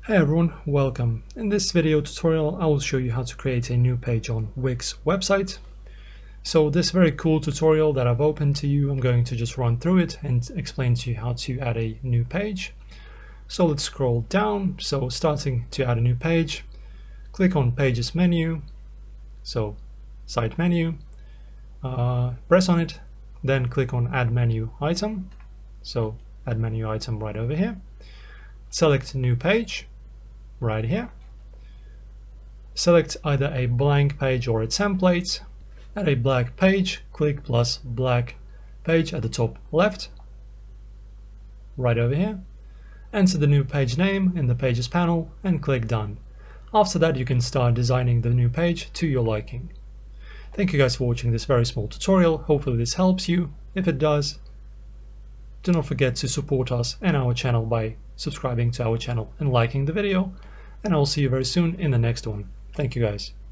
Hey everyone, welcome. In this video tutorial I will show you how to create a new page on Wix website. So this very cool tutorial that I've opened to you, I'm going to just run through it and explain to you how to add a new page. So let's scroll down. So starting to add a new page, click on Pages menu, so Site menu, press on it, then click on Add Menu Item, so Add Menu Item right over here. Select New Page right here. Select either a blank page or a template. Add a black page, click plus black page at the top left, right over here. Enter the new page name in the Pages panel and click Done. After that you can start designing the new page to your liking. Thank you guys for watching this very small tutorial. Hopefully this helps you. If it does, do not forget to support us and our channel by subscribing to our channel and liking the video. And I'll see you very soon in the next one. Thank you guys.